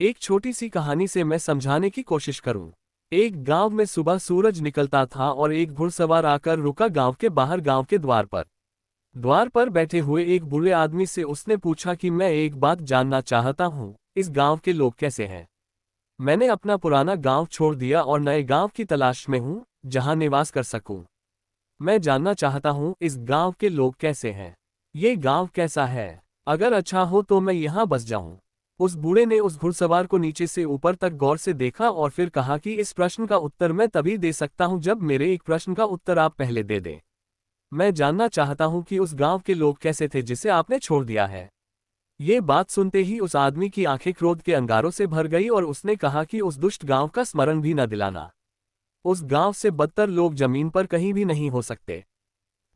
एक छोटी सी कहानी से मैं समझाने की कोशिश करूं। एक गांव में सुबह सूरज निकलता था और एक घुड़सवार आकर रुका गांव के बाहर, गांव के द्वार पर। द्वार पर बैठे हुए एक बूढ़े आदमी से उसने पूछा कि मैं एक बात जानना चाहता हूं, इस गांव के लोग कैसे हैं? मैंने अपना पुराना गांव छोड़ दिया और नए गांव की तलाश में हूं, जहां निवास कर सकूं। मैं जानना चाहता हूं, इस गांव के लोग कैसे हैं? ये गांव कैसा है? अगर अच्छा हो तो मैं यहां बस जाऊं। उस बूढ़े ने उस घुड़सवार को नीचे से ऊपर तक गौर से देखा और फिर कहा कि इस प्रश्न का उत्तर मैं तभी दे सकता हूं जब मेरे एक प्रश्न का उत्तर आप पहले दे दें। मैं जानना चाहता हूं कि उस गांव के लोग कैसे थे जिसे आपने छोड़ दिया है। ये बात सुनते ही उस आदमी की आंखें क्रोध के अंगारों से भर गई और उसने कहा कि उस दुष्ट गांव का स्मरण भी न दिलाना। उस गांव से बदतर लोग जमीन पर कहीं भी नहीं हो सकते।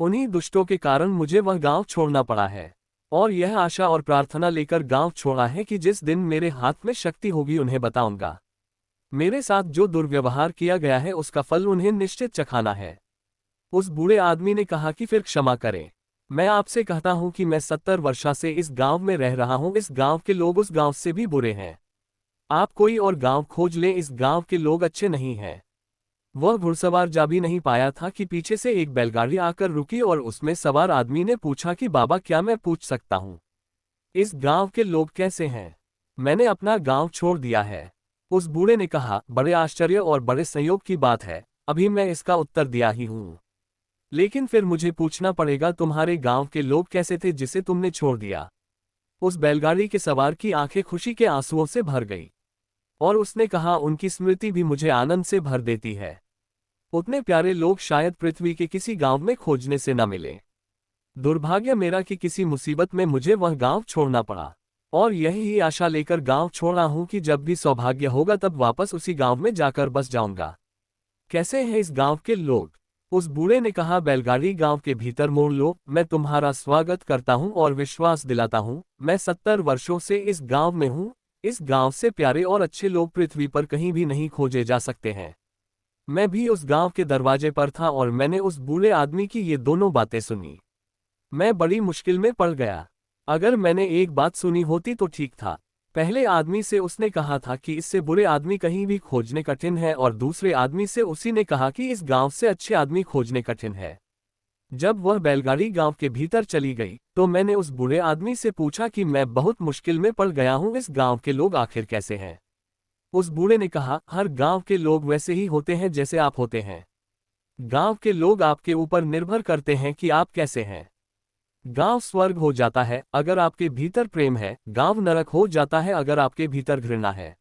उन्हीं दुष्टों के कारण मुझे वह गांव छोड़ना पड़ा है। और यह आशा और प्रार्थना लेकर गांव छोड़ा है कि जिस दिन मेरे हाथ में शक्ति होगी उन्हें बताऊंगा। मेरे साथ जो दुर्व्यवहार किया गया है उसका फल उन्हें निश्चित चखाना है। उस बूढ़े आदमी ने कहा कि फिर क्षमा करें। मैं आपसे कहता हूं कि मैं 70 वर्षों से इस गांव में रह रहा हूं। इस गांव के लोग उस गांव से भी बुरे हैं। आप कोई और गांव खोज लें, इस गांव के लोग अच्छे नहीं हैं। वह घुड़सवार जा भी नहीं पाया था कि पीछे से एक बैलगाड़ी आकर रुकी और उसमें सवार आदमी ने पूछा कि बाबा, क्या मैं पूछ सकता हूँ, इस गांव के लोग कैसे हैं? मैंने अपना गांव छोड़ दिया है। उस बूढ़े ने कहा, बड़े आश्चर्य और बड़े संयोग की बात है। अभी मैं इसका उत्तर दिया ही हूँ, लेकिन फिर मुझे पूछना पड़ेगा, तुम्हारे गांव के लोग कैसे थे जिसे तुमने छोड़ दिया? उस बैलगाड़ी के सवार की आंखें खुशी के आंसुओं से भर गई और उसने कहा, उनकी स्मृति भी मुझे आनंद से भर देती है। उतने प्यारे लोग शायद पृथ्वी के किसी गांव में खोजने से न मिले। दुर्भाग्य मेरा कि किसी मुसीबत में मुझे वह गांव छोड़ना पड़ा। और यही आशा लेकर गांव छोड़ा हूं कि जब भी सौभाग्य होगा तब वापस उसी गांव में जाकर बस जाऊंगा। कैसे हैं इस गांव के लोग? उस बूढ़े ने कहा, बैलगाड़ी गांव के भीतर मोड़ लो। मैं तुम्हारा स्वागत करता हूं और विश्वास दिलाता हूं, मैं 70 वर्षों से इस गांव में हूं। इस गांव से प्यारे और अच्छे लोग पृथ्वी पर कहीं भी नहीं खोजे जा सकते हैं। मैं भी उस गांव के दरवाजे पर था और मैंने उस बूढ़े आदमी की ये दोनों बातें सुनी। मैं बड़ी मुश्किल में पड़ गया। अगर मैंने एक बात सुनी होती तो ठीक था। पहले आदमी से उसने कहा था कि इससे बुरे आदमी कहीं भी खोजने कठिन है, और दूसरे आदमी से उसी ने कहा कि इस गांव से अच्छे आदमी खोजने कठिन है। जब वह बैलगाड़ी गांव के भीतर चली गई तो मैंने उस बूढ़े आदमी से पूछा कि मैं बहुत मुश्किल में पड़ गया हूं, इस गांव के लोग आखिर कैसे हैं? उस बूढ़े ने कहा, हर गांव के लोग वैसे ही होते हैं जैसे आप होते हैं। गांव के लोग आपके ऊपर निर्भर करते हैं कि आप कैसे हैं। गांव स्वर्ग हो जाता है अगर आपके भीतर प्रेम है, गांव नरक हो जाता है अगर आपके भीतर घृणा है।